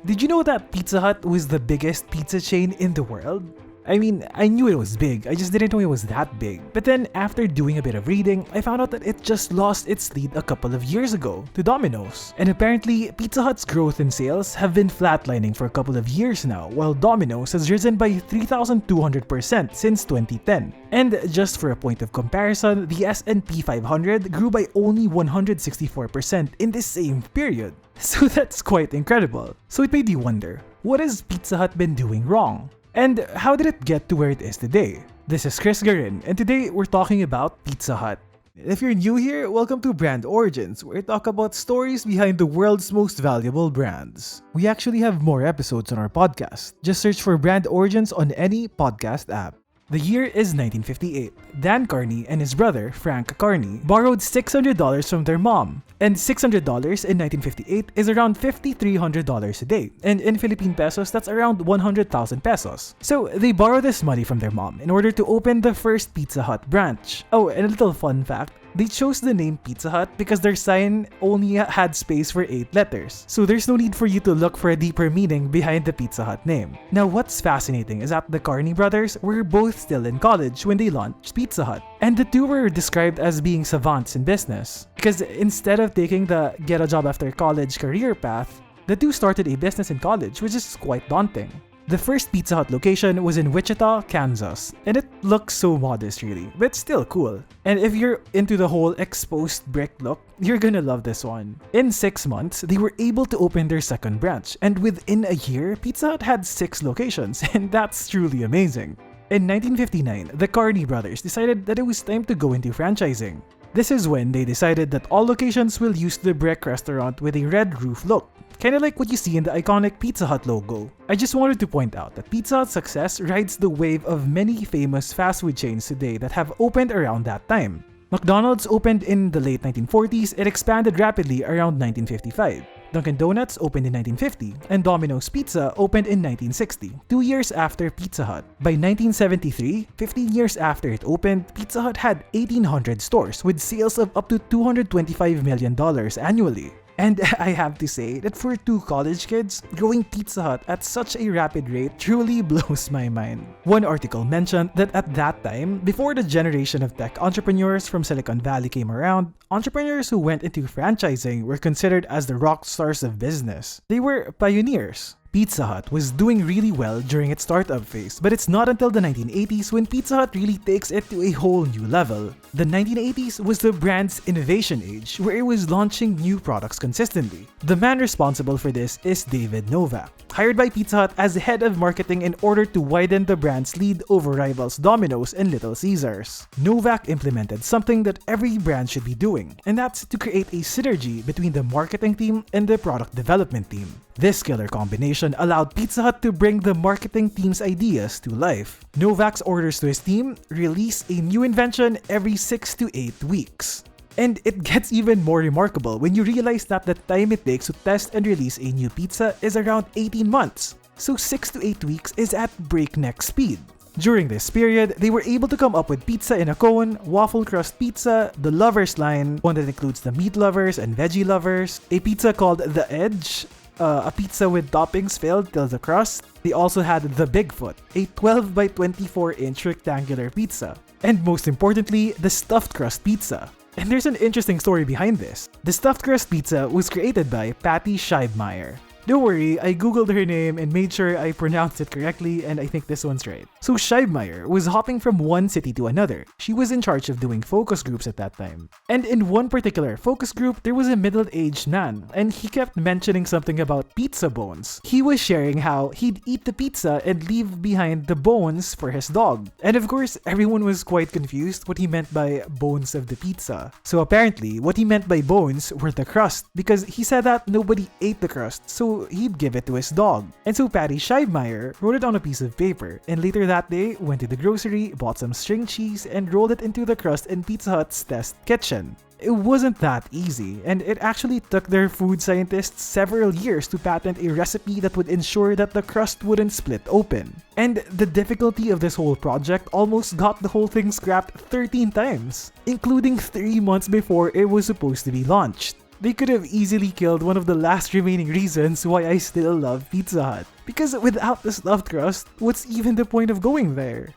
Did you know that Pizza Hut was the biggest pizza chain in the world? I mean, I knew it was big, I just didn't know it was that big. But then, after doing a bit of reading, I found out that it just lost its lead a couple of years ago to Domino's. And apparently, Pizza Hut's growth in sales have been flatlining for a couple of years now, while Domino's has risen by 3,200% since 2010. And just for a point of comparison, the S&P 500 grew by only 164% in this same period. So that's quite incredible. So it made you wonder, what has Pizza Hut been doing wrong? And how did it get to where it is today? This is Chris Garin, and today we're talking about Pizza Hut. If you're new here, welcome to Brand Origins, where we talk about stories behind the world's most valuable brands. We actually have more episodes on our podcast. Just search for Brand Origins on any podcast app. The year is 1958. Dan Carney and his brother, Frank Carney, borrowed $600 from their mom. And $600 in 1958 is around $5,300 today. And in Philippine pesos, that's around 100,000 pesos. So they borrowed this money from their mom in order to open the first Pizza Hut branch. Oh, and a little fun fact. They chose the name Pizza Hut because their sign only had space for 8 letters. So there's no need for you to look for a deeper meaning behind the Pizza Hut name. Now what's fascinating is that the Carney brothers were both still in college when they launched Pizza Hut. And the two were described as being savants in business. Because instead of taking the get a job after college career path, the two started a business in college, which is quite daunting. The first Pizza Hut location was in Wichita, Kansas, and it looks so modest really, but still cool. And if you're into the whole exposed brick look, you're gonna love this one. In 6 months, they were able to open their second branch, and within a year, Pizza Hut had 6 locations, and that's truly amazing. In 1959, the Carney brothers decided that it was time to go into franchising. This is when they decided that all locations will use the brick restaurant with a red roof look. Kinda like what you see in the iconic Pizza Hut logo. I just wanted to point out that Pizza Hut's success rides the wave of many famous fast food chains today that have opened around that time. McDonald's opened in the late 1940s and expanded rapidly around 1955. Dunkin' Donuts opened in 1950, and Domino's Pizza opened in 1960, 2 years after Pizza Hut. By 1973, 15 years after it opened, Pizza Hut had 1,800 stores with sales of up to $225 million annually. And I have to say that for 2 college kids, growing Pizza Hut at such a rapid rate truly blows my mind. One article mentioned that at that time, before the generation of tech entrepreneurs from Silicon Valley came around, entrepreneurs who went into franchising were considered as the rock stars of business. They were pioneers. Pizza Hut was doing really well during its startup phase, but it's not until the 1980s when Pizza Hut really takes it to a whole new level. The 1980s was the brand's innovation age, where it was launching new products consistently. The man responsible for this is David Novak, hired by Pizza Hut as head of marketing in order to widen the brand's lead over rivals Domino's and Little Caesars. Novak implemented something that every brand should be doing, and that's to create a synergy between the marketing team and the product development team. This killer combination allowed Pizza Hut to bring the marketing team's ideas to life. Novak's orders to his team: release a new invention every 6 to 8 weeks. And it gets even more remarkable when you realize that the time it takes to test and release a new pizza is around 18 months. So 6 to 8 weeks is at breakneck speed. During this period, they were able to come up with pizza in a cone, waffle crust pizza, the lovers line, one that includes the meat lovers and veggie lovers, a pizza called the Edge, a pizza with toppings filled till the crust. They also had the Bigfoot, a 12 by 24 inch rectangular pizza. And most importantly, the stuffed crust pizza. And there's an interesting story behind this. The stuffed crust pizza was created by Patty Scheibmeier. Don't worry, I googled her name and made sure I pronounced it correctly, and I think this one's right. So Scheibmeier was hopping from one city to another. She was in charge of doing focus groups at that time. And in one particular focus group, there was a middle-aged man, and he kept mentioning something about pizza bones. He was sharing how he'd eat the pizza and leave behind the bones for his dog. And of course, everyone was quite confused what he meant by bones of the pizza. So apparently, what he meant by bones were the crust, because he said that nobody ate the crust, so he'd give it to his dog. And so Patty Scheibmeier wrote it on a piece of paper, and later that day went to the grocery, bought some string cheese, and rolled it into the crust in Pizza Hut's test kitchen. It wasn't that easy, and it actually took their food scientists several years to patent a recipe that would ensure that the crust wouldn't split open. And the difficulty of this whole project almost got the whole thing scrapped 13 times, including 3 months before it was supposed to be launched. they could have easily killed one of the last remaining reasons why I still love Pizza Hut. Because without the stuffed crust, what's even the point of going there?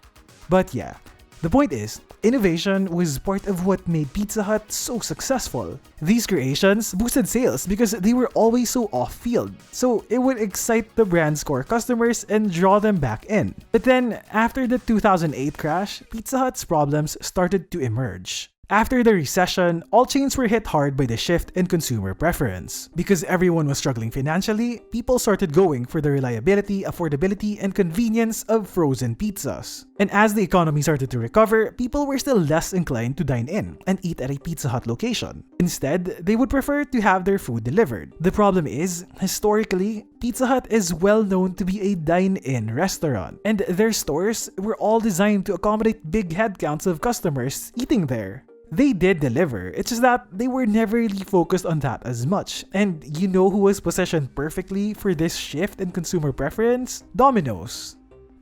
But yeah, the point is, innovation was part of what made Pizza Hut so successful. These creations boosted sales because they were always so off-field, so it would excite the brand's core customers and draw them back in. But then, after the 2008 crash, Pizza Hut's problems started to emerge. After the recession, all chains were hit hard by the shift in consumer preference. Because everyone was struggling financially, people started going for the reliability, affordability, and convenience of frozen pizzas. And as the economy started to recover, people were still less inclined to dine in and eat at a Pizza Hut location. Instead, they would prefer to have their food delivered. The problem is, historically, Pizza Hut is well known to be a dine-in restaurant, and their stores were all designed to accommodate big head counts of customers eating there. They did deliver, it's just that they were never really focused on that as much. And you know who was positioned perfectly for this shift in consumer preference? Domino's.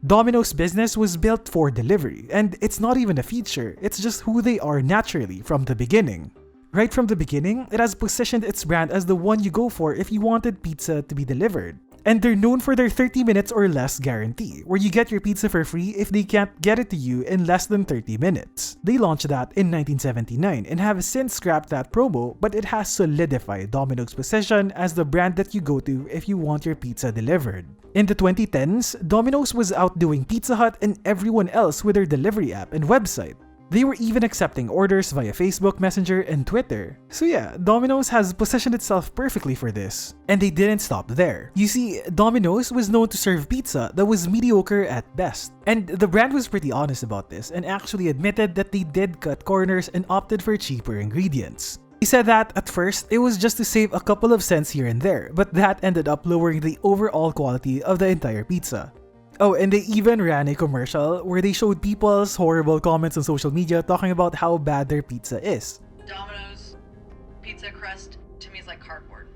Domino's business was built for delivery, and it's not even a feature, it's just who they are naturally from the beginning. Right from the beginning, it has positioned its brand as the one you go for if you wanted pizza to be delivered. And they're known for their 30 minutes or less guarantee, where you get your pizza for free if they can't get it to you in less than 30 minutes. They launched that in 1979 and have since scrapped that promo, but it has solidified Domino's position as the brand that you go to if you want your pizza delivered. In the 2010s, Domino's was outdoing Pizza Hut and everyone else with their delivery app and website. They were even accepting orders via Facebook Messenger and Twitter. So yeah, Domino's has positioned itself perfectly for this. And they didn't stop there. You see, Domino's was known to serve pizza that was mediocre at best. And the brand was pretty honest about this and actually admitted that they did cut corners and opted for cheaper ingredients. He said that at first, it was just to save a couple of cents here and there, but that ended up lowering the overall quality of the entire pizza. Oh, and they even ran a commercial where they showed people's horrible comments on social media talking about how bad their pizza is. Domino's pizza crust to me is like cardboard.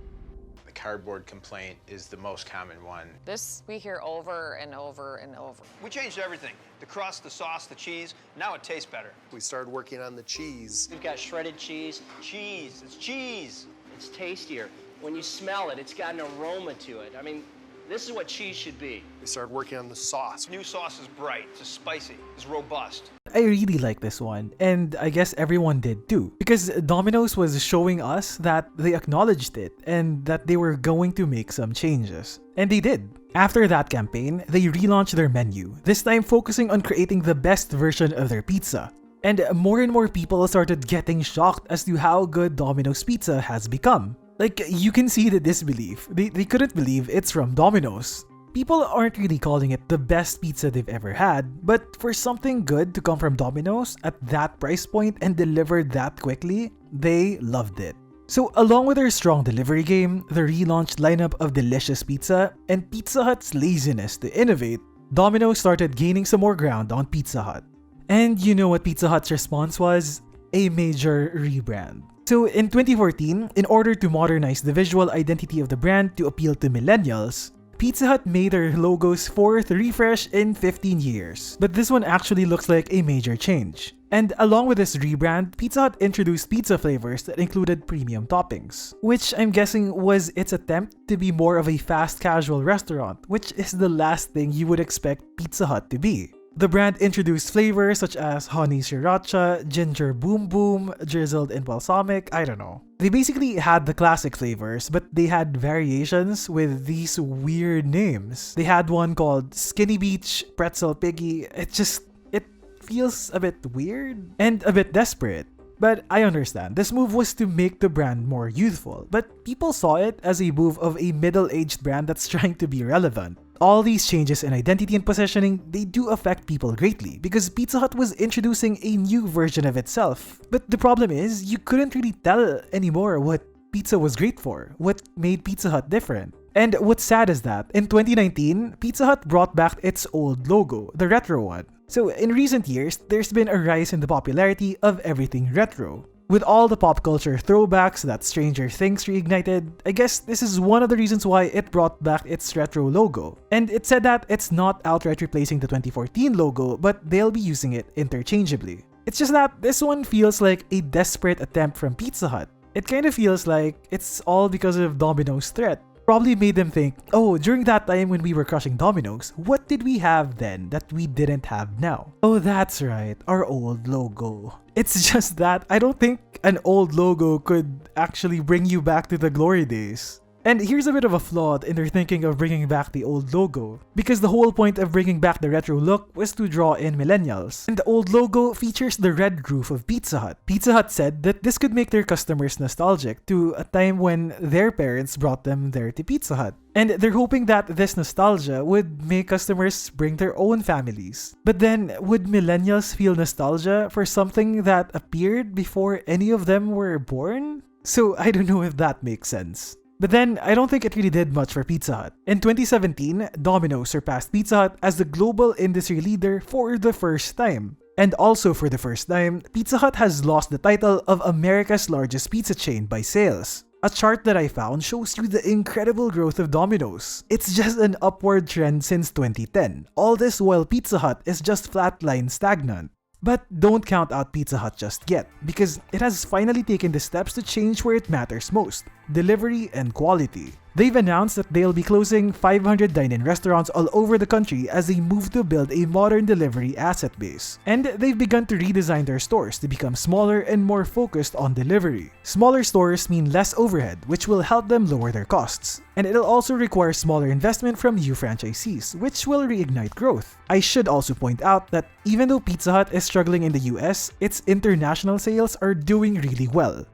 The cardboard complaint is the most common one. This we hear over and over and over. We changed everything. The crust, the sauce, the cheese. Now it tastes better. We started working on the cheese. We've got shredded cheese. Cheese, it's cheese. It's tastier. When you smell it, it's got an aroma to it. I mean, this is what cheese should be. We started working on the sauce. New sauce is bright, it's spicy, it's robust. I really like this one, and I guess everyone did too, because Domino's was showing us that they acknowledged it and that they were going to make some changes. And they did. After that campaign, they relaunched their menu, this time focusing on creating the best version of their pizza. And more people started getting shocked as to how good Domino's pizza has become. Like, you can see the disbelief. They couldn't believe it's from Domino's. People aren't really calling it the best pizza they've ever had, but for something good to come from Domino's at that price point and delivered that quickly, they loved it. So along with their strong delivery game, the relaunched lineup of delicious pizza, and Pizza Hut's laziness to innovate, Domino's started gaining some more ground on Pizza Hut. And you know what Pizza Hut's response was? A major rebrand. So in 2014, in order to modernize the visual identity of the brand to appeal to millennials, Pizza Hut made their logo's fourth refresh in 15 years. But this one actually looks like a major change. And along with this rebrand, Pizza Hut introduced pizza flavors that included premium toppings, which I'm guessing was its attempt to be more of a fast casual restaurant, which is the last thing you would expect Pizza Hut to be. The brand introduced flavors such as honey sriracha, ginger boom boom, drizzled and balsamic, I don't know. They basically had the classic flavors, but they had variations with these weird names. They had one called Skinny Beach, Pretzel Piggy. It feels a bit weird and a bit desperate. But I understand, this move was to make the brand more youthful, but people saw it as a move of a middle-aged brand that's trying to be relevant. All these changes in identity and positioning, they do affect people greatly because Pizza Hut was introducing a new version of itself. But the problem is, you couldn't really tell anymore what pizza was great for, what made Pizza Hut different. And what's sad is that, in 2019, Pizza Hut brought back its old logo, the retro one. So in recent years, there's been a rise in the popularity of everything retro. With all the pop culture throwbacks that Stranger Things reignited, I guess this is one of the reasons why it brought back its retro logo. And it said that it's not outright replacing the 2014 logo, but they'll be using it interchangeably. It's just that this one feels like a desperate attempt from Pizza Hut. It kind of feels like it's all because of Domino's threat. Probably made them think, oh, during that time when we were crushing Domino's, what did we have then that we didn't have now? Oh, that's right, our old logo. It's just that I don't think an old logo could actually bring you back to the glory days. And here's a bit of a flaw in their thinking of bringing back the old logo, because the whole point of bringing back the retro look was to draw in millennials. And the old logo features the red roof of Pizza Hut. Pizza Hut said that this could make their customers nostalgic to a time when their parents brought them there to Pizza Hut. And they're hoping that this nostalgia would make customers bring their own families. But then, would millennials feel nostalgia for something that appeared before any of them were born? So I don't know if that makes sense. But then, I don't think it really did much for Pizza Hut. In 2017, Domino surpassed Pizza Hut as the global industry leader for the first time. And also for the first time, Pizza Hut has lost the title of America's largest pizza chain by sales. A chart that I found shows you the incredible growth of Domino's. It's just an upward trend since 2010. All this while Pizza Hut is just flatline stagnant. But don't count out Pizza Hut just yet, because it has finally taken the steps to change where it matters most: delivery and quality. They've announced that they'll be closing 500 dine-in restaurants all over the country as they move to build a modern delivery asset base. And they've begun to redesign their stores to become smaller and more focused on delivery. Smaller stores mean less overhead, which will help them lower their costs. And it'll also require smaller investment from new franchisees, which will reignite growth. I should also point out that even though Pizza Hut is struggling in the US, its international sales are doing really well.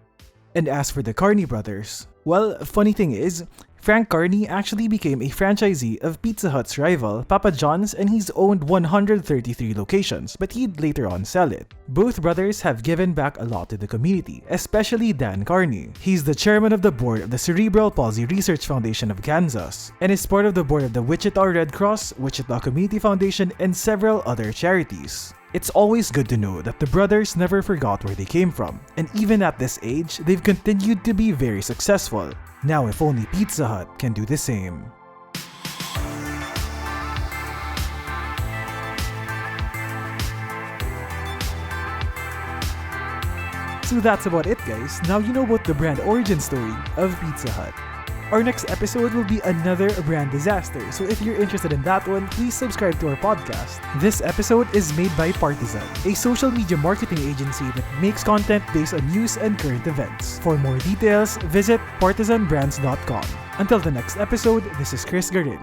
And as for the Carney brothers, well, funny thing is, Frank Carney actually became a franchisee of Pizza Hut's rival, Papa John's, and he's owned 133 locations, but he'd later on sell it. Both brothers have given back a lot to the community, especially Dan Carney. He's the chairman of the board of the Cerebral Palsy Research Foundation of Kansas, and is part of the board of the Wichita Red Cross, Wichita Community Foundation, and several other charities. It's always good to know that the brothers never forgot where they came from, and even at this age, they've continued to be very successful. Now if only Pizza Hut can do the same. So that's about it, guys. Now you know about the brand origin story of Pizza Hut. Our next episode will be another brand disaster, so if you're interested in that one, please subscribe to our podcast. This episode is made by Partizan, a social media marketing agency that makes content based on news and current events. For more details, visit partizanbrands.com. Until the next episode, this is Chris Garin.